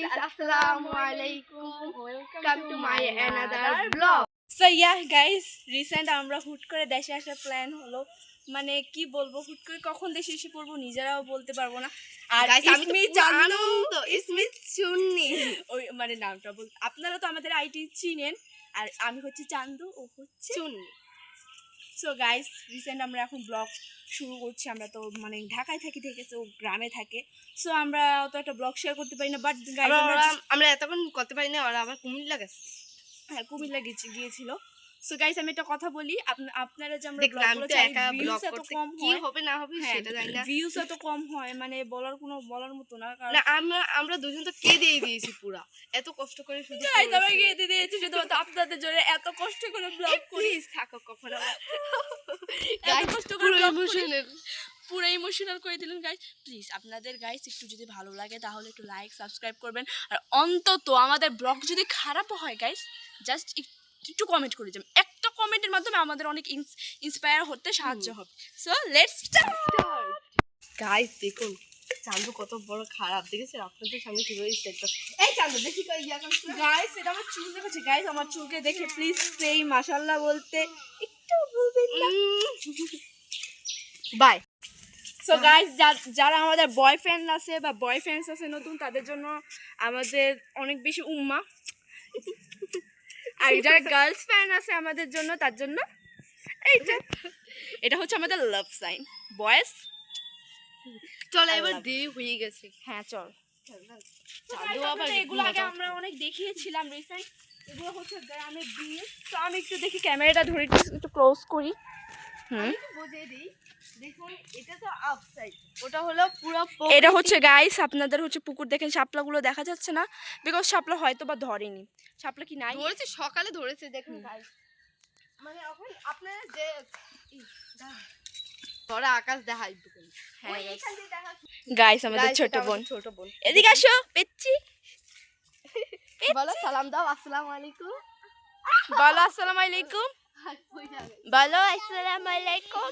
guys, Assalamualaikum. Welcome to my another vlog. So yeah guys, recent আমরা হুট করে দেশে আসার প্ল্যান হলো। মানে কি বলবো, হুট করে কখন দেশে এসে পড়বো নিজেরাও বলতে পারবো না। আর ইসমি জানো তো, ইসমি চুন্নি ওই মানে নামটা বল, আপনারা তো আমাদের আইটি চিনেন। আর আমি হচ্ছে চান্দু, ও হচ্ছে চুন্নি। সো গাইস, রিসেন্ট আমরা এখন ব্লগ শুরু করছি। আমরা তো মানে ঢাকায় থাকি, থেকে তো গ্রামে থাকে। সো আমরা তো একটা ব্লগ শেয়ার করতে পারি না, বাট গাইস আমরা এতক্ষণ করতে পারি না। ওরা আবার কুমিল্লা গেছে, হ্যাঁ কুমিল্লা গিয়েছিল। সো গাইস, আমি একটা কথা বলি, আপনারা যে আমরা ব্লগগুলো চাই, ভিউজ এত কম হয়, কি হবে না হবে সেটা জানি না। ভিউজ এত কম হয় মানে বলার মতো না। কারণ আমরা দুজন তো কেঁদে দিয়েছি পুরা, এত কষ্ট করে শুধু গাইস আমরা কেঁদে দিয়েছি শুধু আপনাদের জন্য। এত কষ্ট করে ব্লগ করি, থাকো কখনো গাইস, কষ্ট করে পুরো ইমোশনাল করে দিলেন গাইস। প্লিজ আপনাদের গাইস একটু যদি ভালো লাগে তাহলে একটু লাইক সাবস্ক্রাইব করবেন। আর অন্তত আমাদের ব্লগ যদি খারাপও হয় গাইস, জাস্ট একটু কমেন্ট করে যাবেন। একটা কমেন্টের মাধ্যমে আমাদের অনেক ইন্সপায়ার হতে সাহায্য হবে। So let's start. গাইস দেখুন চান্দু কত বড় খারাপ, দেখেছেন? আপনাদের সামনে কিভাবে স্টার্ট করছে। এই চান্দু দেখি কই ইয়া করছে গাইস, এটা আমার চুল দেখেছে গাইস। আমার চুলকে দেখে প্লিজ সেই মাশাআল্লাহ বলতে একটু বলবেন না। বাই। সো গাইস, যারা আমাদের বয়ফ্রেন্ড আছে বা বয়ফ্রেন্ডস আছে নতুন, তাদের জন্য আমাদের অনেক বেশি উম্মা। আর যারা গার্লস ফ্যান আছে আমাদের জন্য, তার জন্য এটা হচ্ছে আমাদের লাভ সাইন। বয়েস চল এবার দেরি হয়ে গেছে, হ্যাঁ চল। এগুলো আগে আমরা অনেক দেখিয়েছিলাম রিসেন্ট। এগুলো হচ্ছে গ্রামের বিয়ে। তো আমি একটু দেখি, ক্যামেরাটা ধরে একটু ক্লোজ করি। বুঝিয়ে দিই, দেখুন এটা তো আউটসাইড, ওটা হলো পুরো। এটা হচ্ছে গাইস আপনাদের হচ্ছে পুকুর। দেখেন শাপলাগুলো দেখা যাচ্ছে না, বিকজ শাপলা হয়তো বা ধরেনি। শাপলা কি নাই, ধরেছে সকালে ধরেছে। দেখুন গাইস, মানে এখন আপনারা যে ধরে আকাশ দেখাই দেখুন। হ্যাঁ গাইস, আমাদের ছোট বোন এদিকে আসো। পেচ্ছি বলো সালাম দাও। আসসালামু আলাইকুম বলো। আসসালামু আলাইকুম বলো। আসসালামু আলাইকুম।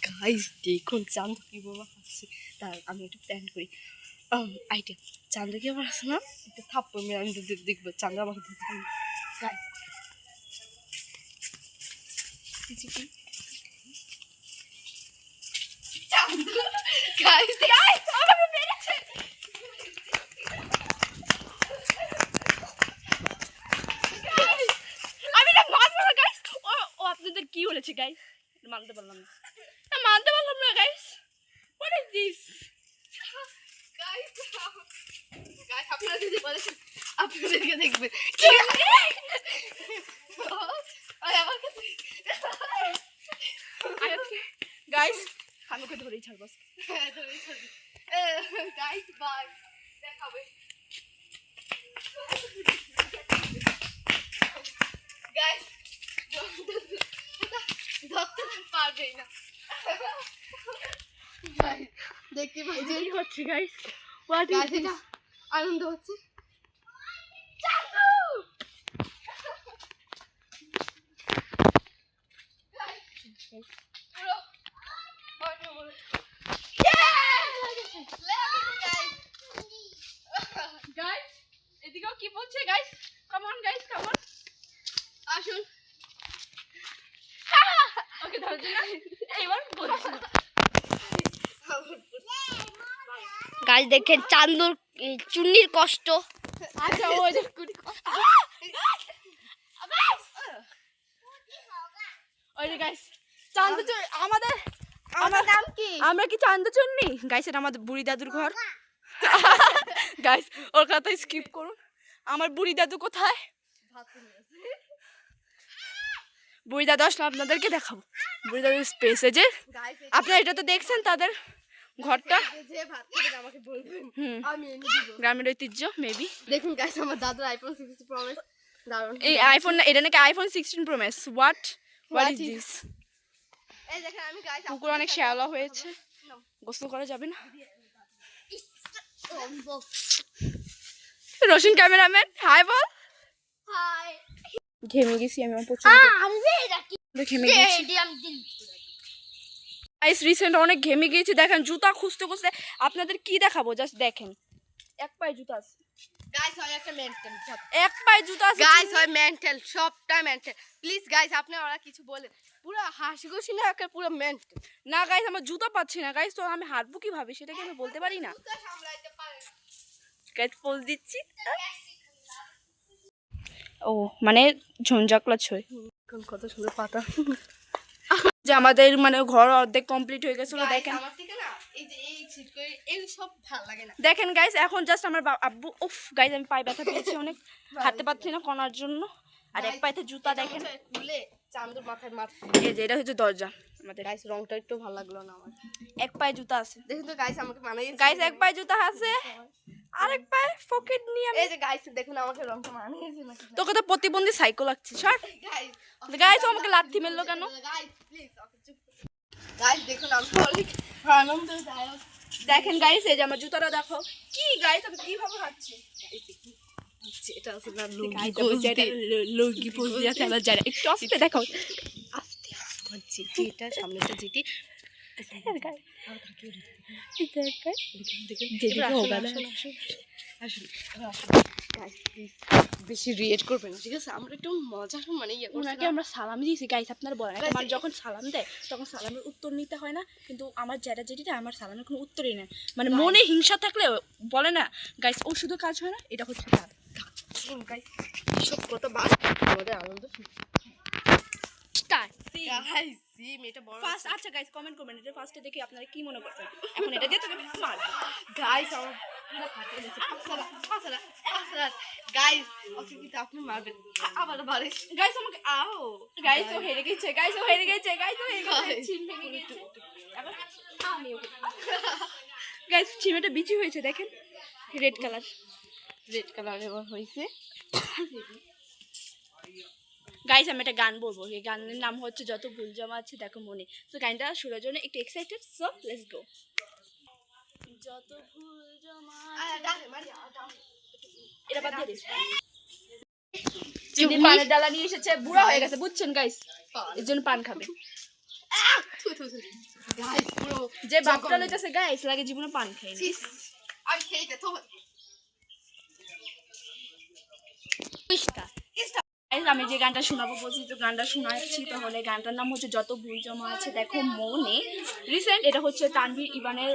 গাইস দেখুন চান্দু কি বাবা আসছে। তার আমি একটু প্ল্যান করি আইডিয়া। চান্দু কি আবার আসে না, একটা থাপ্পড় মেরে আমি দেখবো চান্দু আমাকে ধরতে পারবে। গাইস গাইস গাইস আমাকে মেরেছে। আমি না মানবো না গাইস। ও আপনাদের কি বলেছে গাইস? মানতে পারলাম না guys. What is this guys? Guys আপনারা যদি বলেছেন আপনাদেরকে দেখবে কি গাইস, আমি ওকে ধরেই ছাড়বো। গাইস বাই, দেখাবে গাইস, ধরতে পারবেই না। দেখতে পাচ্ছি কি হচ্ছে গাইস। হোয়াট ইজ এটা? আনন্দ হচ্ছে। এদিকেও কি বলছে guys? Come on guys, come on, আসুন। ওকে ধরতে না, এইবার বলছি গাইস। দেখেন চান্দুর চুন্নির কষ্ট। আচ্ছা ওই যে ওই যে গাইস চান্দু আমাদের, আমার নাম কি? আমরা কি চান্দু চুন্নি গাইস? এটা আমাদের বুড়ি দাদুর ঘর। গাইস ওর কথা স্কিপ করুন। আমার বুড়ি দাদু কোথায়? বুড়ি দাদু আসলে আপনাদেরকে দেখাবো। বুড়ি দাদুর স্পেসে যে আপনারা এটা তো দেখছেন তাদের ঘরটা। গ্রামের ঐতিহ্য মেবি। দেখুন গাইস আমার দাদুর আইফোন 16 প্রো ম্যাক্স। দারুন এই আইফোন না, এটা নাকি iPhone 16 pro max. What is this? এই দেখেন আমি গাইস পুকুর অনেক শ্যাওলা হয়েছে, গোসল করা যাবে না। রোশন ক্যামেরাম্যান হাই বল। হাই। ঘেমে গেছি আমি প্রচন্ড, ঘেমে গেছি। গাইস রিসেন্ট অনেক ঘেমে গিয়েছি, দেখেন জুতা খুঁজতে খুঁজতে আপনাদের কি দেখাবো, জাস্ট দেখেন এক পায়ে জুতা আছে গাইস হয় একটা মেন্টাল, এক পায়ে জুতা আছে গাইস হয় মেন্টাল, সবটা মেন্টাল। প্লিজ গাইস আপনি ওরা কিছু বলেন, পুরো হাসি খুশি না একটা পুরো মেন্টাল। না গাইস আমার জুতা পাচ্ছি না গাইস, তো আমি হাঁটবো কিভাবে সেটা কি আমি বলতে পারি না। সামলাইতে পারেন গাইস পোজ দিচ্ছি, ও মানে ঝঞ্ঝাকলা ছয় কোন কত সুন্দর পাতা। যে আমাদের মানে ঘর অর্ধেক কমপ্লিট হয়ে গেছিল। দেখেন আমার থেকে না এই যে এই ছিট করে এই সব ভালো লাগে না। দেখেন গাইস এখন জাস্ট আমার আব্বু, উফ গাইস আমি পায়ে ব্যথা পেয়েছি অনেক, হাঁটতে পারছি না কনার জন্য। আর এক পায়েতে জুতা দেখেন খুলে চান্দুর মাথায় মার। এই যে এটা হচ্ছে দরজা আমাদের। গাইস রংটা একটু ভালো লাগলো না আমার। এক পায়ে জুতা আছে, দেখুন তো গাইস আমাকে মানাইছে। গাইস এক পায়ে জুতা আছে, আরেক পায়ে পকেট নিয়ে এই যে গাইস দেখুন আমাকে রংটা মানাইছে নাকি। তোকে তো প্রতিবন্ধী সাইকো লাগছে শর্ট। গাইস গাইস আমাকে লাথি মেললো কেন? গাইস প্লিজ ওকে চুপ। গাইস দেখুন আমি অনেক আনন্দদায়ক। দেখেন গাইস এই যে আমার জুতাটা দেখো, কি গাইস আমি কিভাবে হাঁটছি। এটা আছে না লুঙ্গি গাইস গোজতে লুঙ্গি পোজ দিয়ে খেলা যায় না, একটু আস্তে দেখাও। আস্তে আস্তে যেটা সামনেটা যেটি বেশি রিয়েট করবেন ঠিক আছে, আমরা একটু মজার মানে ওনাকে আমরা সালাম দিয়েছি গাইস, আপনারা বলেন আমার যখন সালাম দেয় তখন সালামের উত্তর নিতে হয় না, কিন্তু আমার যেটা যেটা আমার সালামের কোনো উত্তরই নেই, মানে মনে হিংসা থাকলে বলে না গাইস ও শুধু কাজ হয় না, এটা হচ্ছে তার গাইস সব কথা বাদ আমাদের আনন্দ গাইস সিম এটা বড় ফার্স্ট। আচ্ছা গাইস কমেন্ট করবেন এটা ফার্স্টে দেখে আপনারা কি মনে করছেন, এখন এটা দিয়ে তোকে মারবো গাইস আমার পুরো ফাটে গেছে পাছাড়া গাইস ওকে কি আপনি মারবেন আবার বারিশ গাইস আমাকে আও গাইস ও হেরে গেছে, গাইস ও হেরে গেছে, গাইস ও হেরে গেছে, চিম ভেঙে গেছে। এবার আমি গাইস চিমেটা বিচি হয়েছে দেখেন, রেড কালার এবার হয়েছে। গাইস আমি একটা গান বলবো, এই গানের নাম হচ্ছে যত ভুল জমা আছে দেখো মনে। তো গানটা শোনার জন্য একটু এক্সাইটেড, সো লেটস গো। যত ভুল জমা এটা বাদ দিয়ে দিস। চিনি পানের ডালা নিয়ে এসেছে, বুড়া হয়ে গেছে বুঝছেন গাইস, এর জন্য পান খাবে। গাইস পুরো যে বাপটা লইতেছে গাইস লাগে জীবনে পান খায়নি। আমি খেইতে তো আমি যে গানটা শোনাবো বলছি, তো গানটা শোনাচ্ছি, তাহলে গানটার নাম হচ্ছে যত ভুল জমা আছে দেখো মনে। রিসেন্ট এটা হচ্ছে তানভীর ইভানের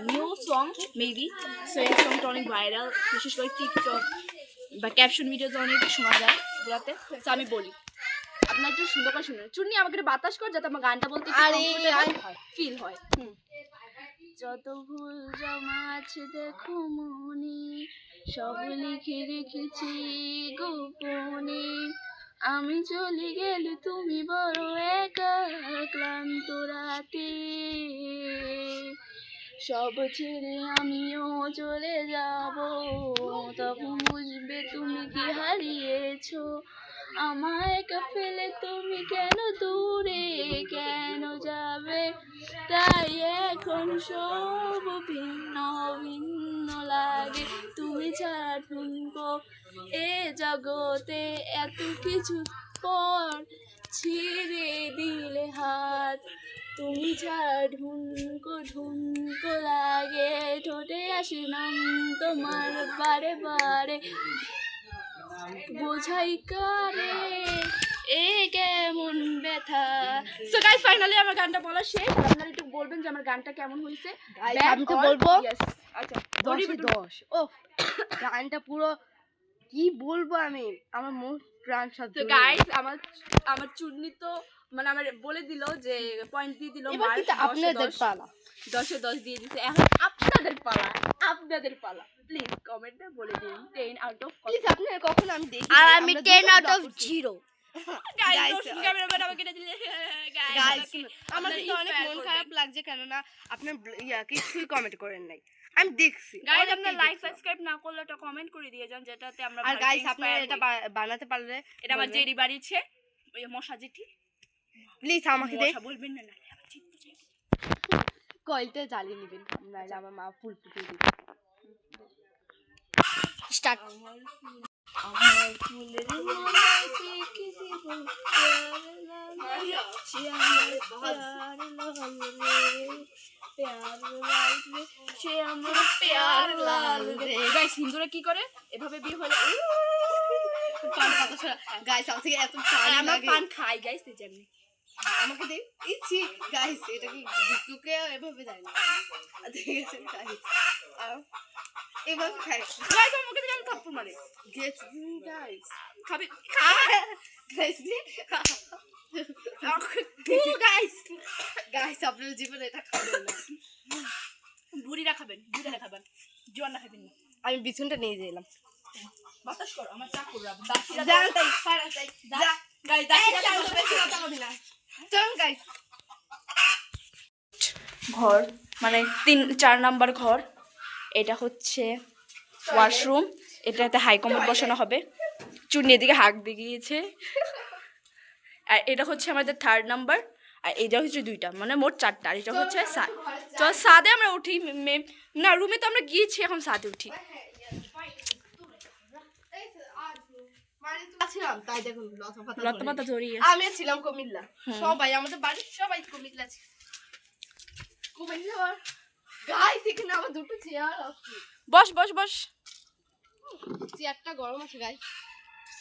নিউ সং মেবি, সো এই সংটা অনেক ভাইরাল, বিশেষ করে টিকটক বা ক্যাপশন ভিডিওতে অনেক শোনা যায় এগুলাতে। তো আমি বলি আপনার একটু সুন্দর করে শুনুন, চুন্নি আমাকে একটু বাতাস কর যাতে আমার গানটা বলতে ফিল হয়। যত ভুল জমা আছে দেখো মনে, সব লিখে রেখেছি গোপনে, আমি চলে গেলে তুমি বড় একা ক্লান্ত রাতে, সব ছেড়ে আমিও চলে যাব, তখন বুঝবে তুমি কি হারিয়েছো, আমায় একা ফেলে তুমি কেন দূরে কেন যাবে, তাই এখন সব ভিন্ন ভিন্ন লাগে, তুমি ছাড়া ঠুনকো এ জগতে এত কিছু পর ছিঁড়ে দিলে হাত, তুমি ছাড়া ঢুনকো ঢুনকো লাগে, ঠোঁটে আসে নাম তোমার বারে বারে, বোঝাই কারে এ কেমন ব্যথা। সো গাইস ফাইনালি আমার গানটা বলা শেষ, আপনারা একটু বলবেন যে আমার গানটা কেমন হয়েছে। আমি তো বলবো আচ্ছা 10 ও গানটা পুরো কি বলবো আমি, আমার মন প্রাণ সব। তো গাইস আমার চুন্নি তো মানে আমার বলে দিল যে পয়েন্ট দিয়ে দিল, এবার কিন্তু আপনাদের পালা 10 এ 10 দিয়ে দিতে, এখন আপনাদের পালা প্লিজ কমেন্টে বলে দিন 10 আউট অফ প্লিজ আপনারা কখন আমি দেখি আর আমি 10 আউট অফ 0 গাইস ক্যামেরাম্যান আমাকে এটা দিলে গাইস আমার কিন্তু অনেক মন খারাপ লাগছে কেন না আপনার কিছুই কমেন্ট করেন নাই, আমি দেখছি। গাইস আপনারা লাইক সাবস্ক্রাইব না করলে তো কমেন্ট করে দিয়ে যান, যেটাতে আমরা আর গাইস আপনারা এটা বানাতে পারলে, এটা আমার জেরি বাড়িছে ওই মশা জেঠি, প্লিজ আমাকে মশা বলবেন না কয়েলটা জ্বালিয়ে নেবেন, নাহলে আমার মা ফুল ফুটে দিবে। স্টার্ট। আমার ফুলের মালা ফেঁকে দেব প্যার লাল সে আমার প্যার লাল রে প্যার লাল রে সে আমার প্যার লাল রে গাইস হিন্দুরা কি করে এভাবে বিয়ে হলে পান পাতা ছাড়া গাইস আমার থেকে এত পানি আমরা লাগে পান খাই গাইস এই জন্য আমাকে দে ইচ্ছি গাইস এটা কি ভিক্ষুকে এভাবে দেয় না ঠিক আছে গাইস এভাবে খাই গাইস আমাকে তো থাপ্পড় মারে গেট গাইস খাবে গাইস গাইস গাইস আপনার জীবনে এটা খাবেন না বুড়িরা খাবেন বুড়িরা খাবেন জোয়ানরা খাবেন না আমি বিছুনটা নিয়ে যেলাম বাতাস করো আমার চা করো দাসিরা যা তাই ফারা তাই যা গাইস দাসিরা চল গাইস ঘর মানে 3-4 নাম্বার ঘর এটা হচ্ছে ওয়াশরুম এটাতে হাই কমোড বসানো হবে চুন্নি এদিকে হাঁক দিয়ে গিয়েছে আর এটা হচ্ছে আমাদের 3rd নাম্বার আর এটা হচ্ছে 2টা মানে মোট 4টা আর এটা হচ্ছে চল সাদে আমরা উঠি না রুমে তো আমরা গিয়েছি এখন সাদে উঠি ছিলাম তাই দেখুন লতা ধরি আমি ছিলাম কুমিল্লা সবাই আমাদের বাড়ির সবাই কুমিল্লা ছিল কুমিল্লা গাইস এখানে আমার দুটো চেয়ার আছে বস বস বস চেয়ারটা গরম আছে গাইস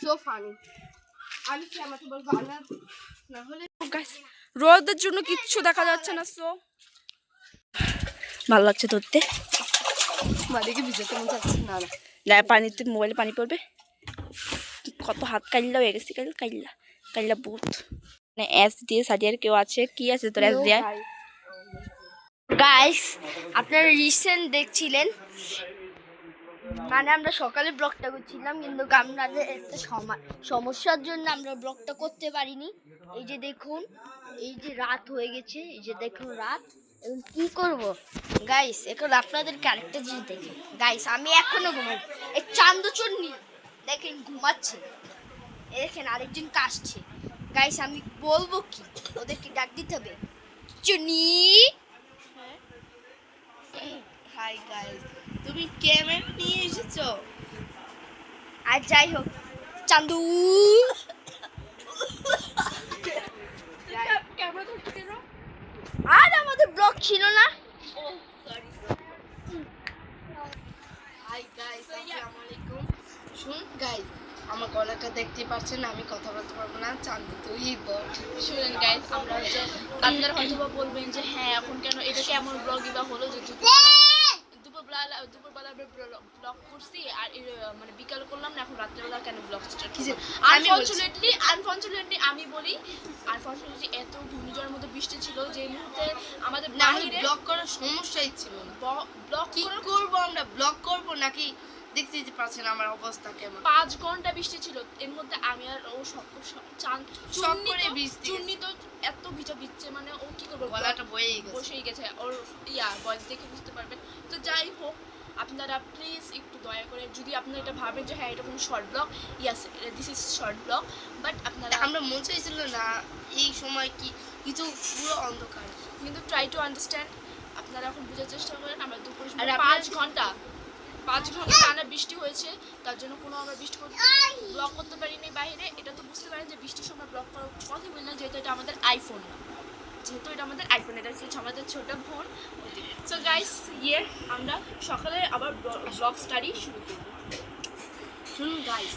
সো ফানি আমি কি আমাকে বলবো না হলে গাইস রোদের জন্য কিচ্ছু দেখা যাচ্ছে না সো ভালো লাগছে ধরতে মালিকে ভিজাতে মন চাচ্ছে না না পানিতে মোবাইলে পানি পড়বে কত হাত কাইল্লা হয়ে গেছে কাইল্লা বহুত মানে এস দিয়ে সাদিয়ার কেউ আছে কি আছে তোর এস দিয়ে গাইস আপনারা রিসেন্ট দেখছিলেন মানে আমরা সকালে ব্লগটা করছিলাম কিন্তু আমাদের একটা সমস্যার জন্য আমরা ব্লগটা করতে পারিনি এই যে দেখুন এই যে রাত হয়ে গেছে এই যে দেখুন রাত এখন কি করব গাইস এখন আপনাদের ক্যারেক্টার জিনিস দেখেন গাইস আমি এখনো ঘুমাই এই চান্দচন্নি দেখেন ঘুমাচ্ছে দেখেন আরেকজন কাশছে গাইস আমি বলবো কি ওদেরকে ডাক দিতে হবে চুনি হাই গাইস তুমি ক্যামেরা নিয়ে এসেছো আর যাই হোক চান্দু আর আমাদের ব্লগ ছিল না হাই গাইস আসসালামু আলাইকুম শুন গাইস আমার গলাটা দেখতে পাচ্ছেন আমি কথা বলতে পারবো না চাঁদ তুই বল শুনেন গাইস আমরা হচ্ছে আপনারা হয়তো বলবেন যে হ্যাঁ এখন কেন এটা কেমন ব্লগই বা হলো যে দুপুরবেলা ব্লগ করছি আর মানে বিকাল করলাম না এখন রাত্রেবেলা কেন ব্লগ স্টার্ট করছি আনফরচুনেটলি আমি বলি আনফরচুনেটলি এত ঘূর্ণিঝড়ের মধ্যে বৃষ্টি ছিল যে মুহূর্তে আমাদের বাইরে ব্লগ করার সমস্যাই ছিল না ব্লগ কি করব আমরা ব্লগ করব নাকি দেখতে যেতে পারছেন আমার অবস্থা কেমন 5 ঘন্টা বৃষ্টি ছিল এর মধ্যে আমি আর ও সব করে বৃষ্টি চুন্নি তো এত ভিজছে মানে ও কি করবে গলাটা বসেই গেছে ওর ভয়েস দেখে বুঝতে পারবেন তো যাই হোক আপনারা প্লিজ একটু দয়া করে যদি আপনারা এটা ভাবেন যে হ্যাঁ এটা কোনো short blog yes this is short blog but আপনারা আমরা মন চাইছিল না এই সময় কি কিছু পুরো অন্ধকার কিন্তু ট্রাই টু আন্ডারস্ট্যান্ড আপনারা এখন বোঝার চেষ্টা করেন আমরা দুপুরে আর 5 ঘন্টা টানা বৃষ্টি হয়েছে তার জন্য কোনো আমরা ব্লগ করতে পারিনি বাইরে এটা তো বুঝতে পারেন যে বৃষ্টির সময় ব্লগ করার কথা বলি না যেহেতু এটা আমাদের আইফোন না এটা হচ্ছে আমাদের ছোট ফোন সো গাইস আমরা সকালে আবার ব্লগ স্টাডি শুরু করব শুনুন গাইস